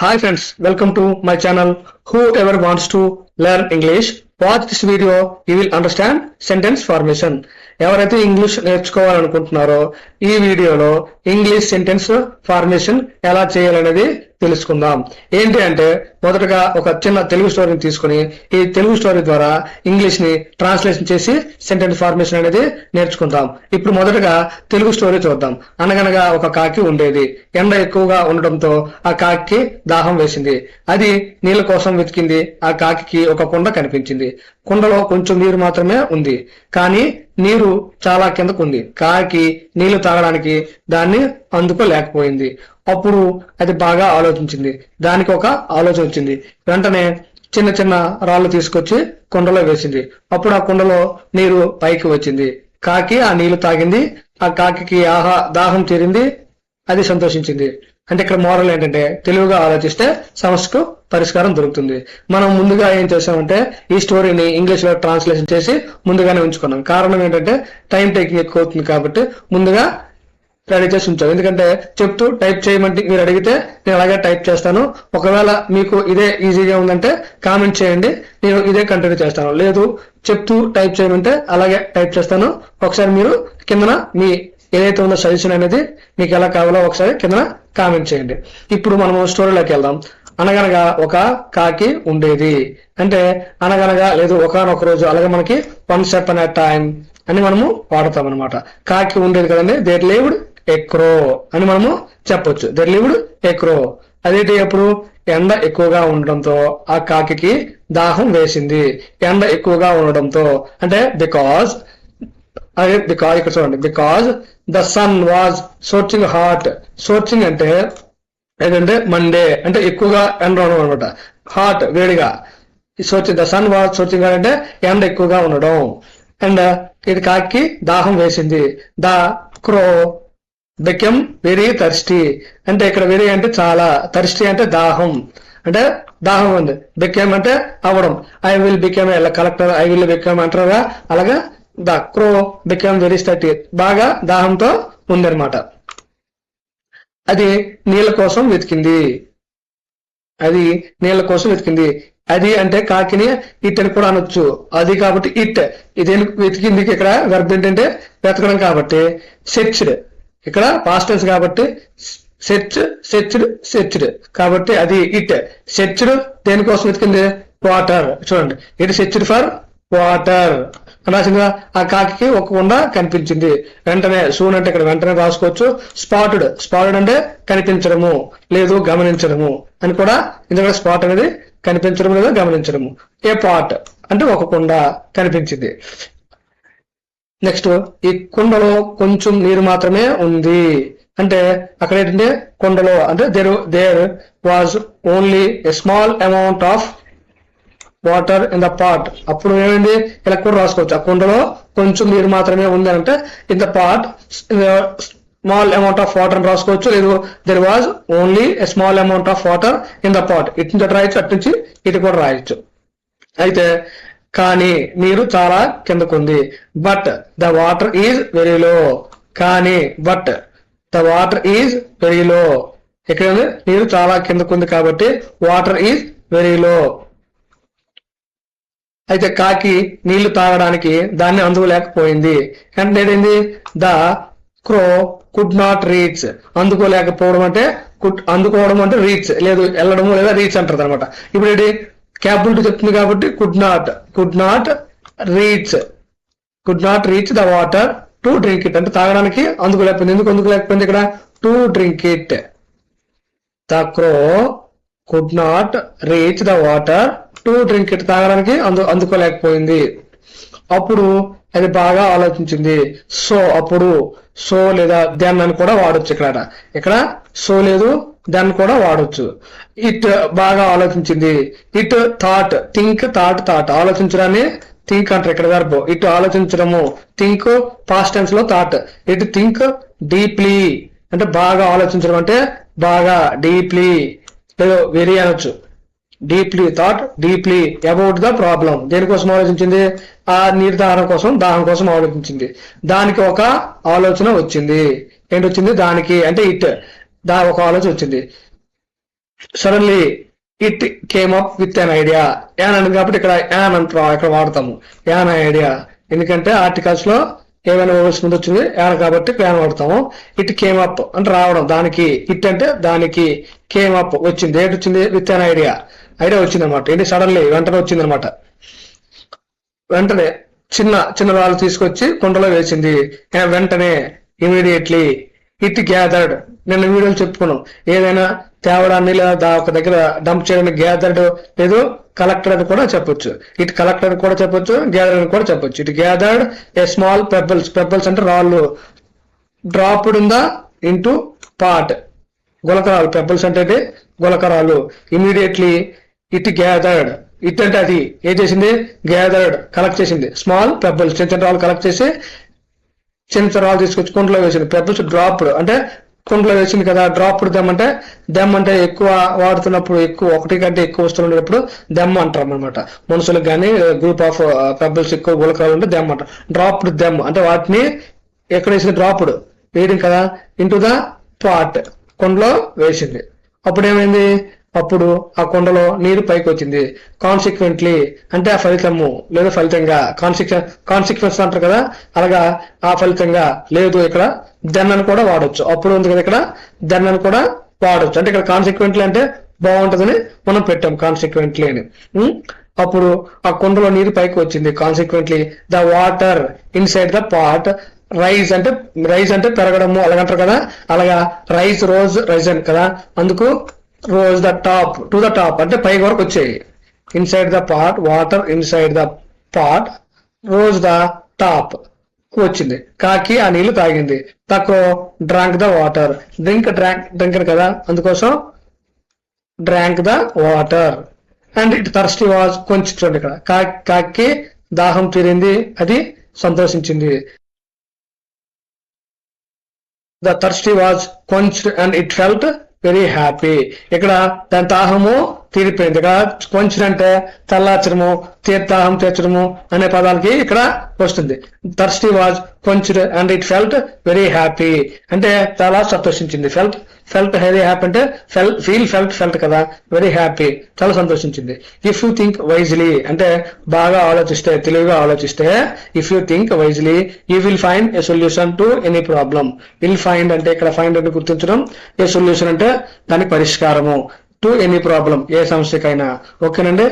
Hi friends, welcome to my channel. Whoever wants to learn English, watch this video, you will understand sentence formation. ఎవరైతే English నేర్చుకోవాలనుకుంటున్నారో ఈ వీడియోలో English sentence formation ఎలా చేయాలనేది తెలుసుకుందాం. ఏంటి అంటే మొదటగా ఒక చిన్న తెలుగు స్టోరీని తీసుకుని ఈ తెలుగు స్టోరీ ద్వారా ఇంగ్లీష్ ని ట్రాన్స్లేషన్ చేసి సెంటెన్స్ ఫార్మేషన్ అనేది నేర్చుకుందాం. ఇప్పుడు మొదటగా తెలుగు స్టోరీ చూద్దాం. అనగనగా ఒక కాకి ఉండేది. ఎండ ఎక్కువగా ఉండడంతో ఆ కాకి దాహం వేసింది. అది నీళ్ళ కోసం వెతికింది. ఆ కాకి ఒక కుండ కనిపించింది. కుండలో కొంచెం నీరు మాత్రమే ఉంది, కానీ నీరు చాలా కిందకుంది. కాకి నీళ్లు తాగడానికి దాన్ని అందుకోలేకపోయింది. అప్పుడు అది బాగా ఆలోచించింది. దానికి ఒక ఆలోచన వచ్చింది. వెంటనే చిన్న చిన్న రాళ్ళు తీసుకొచ్చి కుండలో వేసింది. అప్పుడు ఆ కుండలో నీరు పైకి వచ్చింది. కాకి ఆ నీళ్లు తాగింది. ఆ కాకి దాహం తీరింది. అది సంతోషించింది. అంటే ఇక్కడ మోరల్ ఏంటంటే తెలివిగా ఆలోచిస్తే సమస్యకు పరిష్కారం దొరుకుతుంది. మనం ముందుగా ఏం చేసామంటే ఈ స్టోరీని ఇంగ్లీష్ లో ట్రాన్స్లేషన్ చేసి ముందుగానే ఉంచుకున్నాం. కారణం ఏంటంటే టైం టేకింగ్ ఎక్కువ అవుతుంది కాబట్టి ముందుగా రెడీ చేసి ఉంచాం. ఎందుకంటే చెప్తూ టైప్ చేయమంటే మీరు అడిగితే నేను అలాగే టైప్ చేస్తాను. ఒకవేళ మీకు ఇదే ఈజీగా ఉందంటే కామెంట్ చేయండి, నేను ఇదే కంటిన్యూ చేస్తాను. లేదు చెప్తూ టైప్ చేయమంటే అలాగే టైప్ చేస్తాను. ఒకసారి మీరు కిందన మీ ఏదైతే ఉందో సజెషన్ అనేది మీకు ఎలా కావాలో ఒకసారి కింద కామెంట్ చేయండి. ఇప్పుడు మనము స్టోరీలోకి వెళ్దాం. అనగనగా ఒక కాకి ఉండేది అంటే అనగనగా లేదు ఒకనొక రోజు, అలాగే మనకి వన్స్ అపాన్ ఎ టైం అని మనము వాడతాం అనమాట. కాకి ఉండేది కదండి, దేర్ లివ్డ్ ఎ క్రో అని మనము చెప్పొచ్చు. దేర్ లివ్డ్ ఎ క్రో. అదేంటి అప్పుడు ఎండ ఎక్కువగా ఉండడంతో ఆ కాకి దాహం వేసింది. ఎండ ఎక్కువగా ఉండడంతో అంటే బికాజ్ ఇక్కడ చూడండి, because the sun was scorching hot. Scorching అంటే ఏంటంటే మండే అంటే ఎక్కువగా ఎండ ఉండడం అనమాట. హాట్ వేడిగా. Scorching the sun was scorching hot అంటే ఎండ ఎక్కువగా ఉండడం. అండ్ ఇది కాకి దాహం వేసింది. The crow became very thirsty అంటే ఇక్కడ వెరీ అంటే చాలా, థర్స్టీ అంటే దాహం, అంటే దాహం ఉంది. బికెమ్ అంటే అవడం. I will become collector, I will become అంటారుగా, అలాగా the crow become very thirsty బాగా దాహంతో ఉందన్నమాట. అది నీళ్ళ కోసం వెతికింది. అది నీళ్ళ కోసం వెతికింది. అది అంటే కాకిని ఇట్ అని కూడా అనొచ్చు. అది కాబట్టి ఇట్. ఇది వెతికింది ఇక్కడ వెర్బ్ ఏంటంటే వెతకడం కాబట్టి సెర్చ్డ్. ఇక్కడ పాస్ట్ టెన్స్ కాబట్టి సెర్చ్డ్ కాబట్టి అది ఇట్. సెర్చ్డ్ దేనికోసం వెతికింది? వాటర్. చూడండి, ఇట్ సెర్చ్డ్ ఫర్ వాటర్ రాసిందిగా. ఆ కాకి ఒక కుండ కనిపించింది. వెంటనే సూన్ అంటే ఇక్కడ వెంటనే రాసుకోవచ్చు. స్పాటెడ్ అంటే కనిపించడము లేదు గమనించడము అని కూడా. ఎందుకంటే స్పాట్ అనేది కనిపించడం లేదా గమనించడము. ఏ పాట్ అంటే ఒక కుండ కనిపించింది. నెక్స్ట్ ఈ కుండలో కొంచెం నీరు మాత్రమే ఉంది అంటే అక్కడ ఏంటంటే కుండలో అంటే there was only a small amount of water in the pot. అప్పుడు ఏమైంది? ఇలా కూడా రాసుకోవచ్చు. ఆ కుండలో కొంచెం నీరు మాత్రమే ఉంది అంటే in the pot small amount of water అని రాసుకోవచ్చు. లేదు there was only a small amount of water in the pot. ఇటు నుంచి రాయొచ్చు, అటు నుంచి ఇటు కూడా రాయొచ్చు. అయితే కానీ నీరు చాలా కిందకుంది. But the water is very low. కానీ but the water is very low. ఇక్కడ నీరు చాలా కిందకుంది కాబట్టి వాటర్ ఈజ్ వెరీ లో. అయితే కాకి నీళ్లు తాగడానికి దాన్ని అందుకోలేకపోయింది. అంటే ఏంటి? The crow could not reach. అందుకోలేకపోవడం అంటే అందుకోవడం అంటే రీచ్, లేదు వెళ్ళడము లేదా రీచ్ అంటారు అనమాట. ఇప్పుడు ఏంటి? క్యాపబిలిటీ చెప్తుంది కాబట్టి could not reach the water to drink it. అంటే తాగడానికి అందుకోలేకపోయింది. ఎందుకు అందుకోలేకపోయింది ఇక్కడ? To drink it. The crow could not reach the water to drink it. తాగడానికి అందుకోలేకపోయింది. అప్పుడు అది బాగా ఆలోచించింది. అప్పుడు సో లేదా దెన్ అని కూడా వాడచ్చు. ఇక్కడ సో లేదు దెన్ కూడా వాడచ్చు. ఇట్ బాగా ఆలోచించింది. ఇట్ థాట్ థాట్ ఆలోచించడాన్ని థింక్ అంటారు ఇక్కడ వెర్బ్. ఇటు ఆలోచించడము థింక్ పాస్ట్ టెన్స్ లో థాట్. ఇట్ థింక్ డీప్లీ అంటే బాగా ఆలోచించడం అంటే బాగా డీప్లీ లేదు వెరీ అనొచ్చు. Deeply thought deeply about the problem. దేనికోసం ఆలోచించింది? ఆ నీరు దాహం కోసం ఆలోచించింది. దానికి ఒక ఆలోచన వచ్చింది. ఏంటొచ్చింది? దానికి అంటే ఇట్ ఒక ఆలోచన వచ్చింది. Suddenly it came up with an idea. An అని కాబట్టి ఇక్కడ యాన్ అంటాం, ఇక్కడ వాడతాము యాన్ ఐడియా. ఎందుకంటే ఆర్టికల్స్ లో ఏమైనా వర్డ్స్ ముందు వచ్చింది యాన్ కాబట్టి యాన్ వాడతాము. ఇట్ కేమ్ అప్ అంటే రావడం, దానికి ఇట్ అంటే దానికి, కేమ్ అప్ వచ్చింది. ఏంటి వచ్చింది? విత్ అన్ ఐడియా, ఐడియా వచ్చింది అనమాట. ఏంటి? సడన్లీ వెంటనే వచ్చింది అనమాట. వెంటనే చిన్న రాళ్ళు తీసుకొచ్చి కుండలో వేసింది. వెంటనే ఇమీడియట్లీ ఇట్ గ్యాదర్డ్. నిన్న వీడియోలు చెప్పుకున్నాం, ఏదైనా తేవడాన్ని లేదా ఒక దగ్గర డంప్ చేయడానికి గ్యాదర్డ్ లేదు కలెక్టర్ అని కూడా చెప్పొచ్చు. ఇట్ కలెక్టర్ అని కూడా చెప్పొచ్చు, గ్యాదర్ అని కూడా చెప్పొచ్చు. It gathered a small pebbles. Pebbles అంటే రాళ్ళు. Dropped in the into pot, గులకరాలు. పెబ్బల్స్ అంటే గులకరాలు. Immediately it gathered. ఇట్ అంటే అది ఏం చేసింది? గ్యాదర్డ్ కలెక్ట్ చేసింది. స్మాల్ పెబ్బల్స్, చిన్న చిన్న రాళ్ళు కలెక్ట్ చేసి చిన్న రాళ్ళు తీసుకొచ్చి కుండలో వేసింది. పెబ్బల్స్ డ్రాప్డ్ అంటే కుండలో వేసింది కదా. డ్రాప్డ్ దెమ్ అంటే, దెమ్ అంటే ఎక్కువ వాడుతున్నప్పుడు, ఎక్కువ ఒకటి కంటే ఎక్కువ వస్తువులు ఉండేటప్పుడు దెమ్ అంటాం అనమాట. మనుషులకు కానీ గ్రూప్ ఆఫ్ పెబ్బల్స్ ఎక్కువ గులకరాలు ఉంటే దెమ్ అంటారు. డ్రాప్డ్ దెమ్ అంటే వాటిని ఎక్కడ వేసింది? డ్రాప్డ్ వేయడం కదా, ఇంటూ ద పాట్, కుండలో వేసింది. అప్పుడు ఏమైంది? అప్పుడు ఆ కుండలో నీరు పైకి వచ్చింది. కాన్సిక్వెంట్లీ అంటే ఆ ఫలితము లేదా ఫలితంగా, కాన్సిక్వెన్స్ అంటారు కదా, అలాగా ఆ ఫలితంగా. లేదు ఇక్కడ దెన్ అని కూడా వాడొచ్చు. అప్పుడు ఉంది కదా ఇక్కడ దెన్ అని కూడా వాడొచ్చు. అంటే ఇక్కడ కాన్సిక్వెంట్లీ అంటే బాగుంటుందని మనం పెట్టాం కాన్సిక్వెంట్లీ అని. అప్పుడు ఆ కుండలో నీరు పైకి వచ్చింది. Consequently the water inside the pot rise అంటే పెరగడము అలాగంటారు కదా, అలాగా రైజ్ రోజ్ రైజన్ కదా, అందుకు rose the top to the top అంటే పైకి వరకు వచ్చాయి. Inside the pot water, inside the pot rose the top వచ్చింది. కాకి ఆ నీళ్లు తాగింది. తక్కువ డ్రాంక్ ద వాటర్. డ్రింక్ కదా, అందుకోసం drank the water. And it thirsty was కొంచెం చూడండి ఇక్కడ కాకి దాహం తీరింది, అది సంతోషించింది. ద థర్స్టీ వాజ్ కొంచెం and it felt very happy. ఇక్కడ దాని దాహము తీరిపోయింది. ఇక్కడ కొంచెం అంటే చల్లార్చడము, దాహం తీర్చడము అనే పదాలకి ఇక్కడ వస్తుంది. థర్స్టీ వాజ్ కొంచెం and it felt very happy అంటే చాలా సంతోషించింది. ఫెల్ట్ వెరీ హ్యాపీ అంటే ఫెల్ట్ కదా, వెరీ హ్యాపీ చాలా సంతోషించింది. ఇఫ్ యూ థింక్ వైజ్లీ అంటే బాగా ఆలోచిస్తే, తెలివిగా ఆలోచిస్తే, if you think wisely you will find a solution to any problem. Will find అంటే ఇక్కడ ఫైండ్ అంటే గుర్తించడం, ఏ సొల్యూషన్ అంటే దానికి పరిష్కారము, టు ఎనీ ప్రాబ్లం ఏ సమస్యకైనా. ఓకేనండి.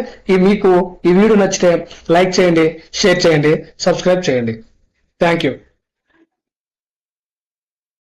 మీకు ఈ వీడియో నచ్చితే లైక్ చేయండి, షేర్ చేయండి, సబ్స్క్రైబ్ చేయండి. Thank you.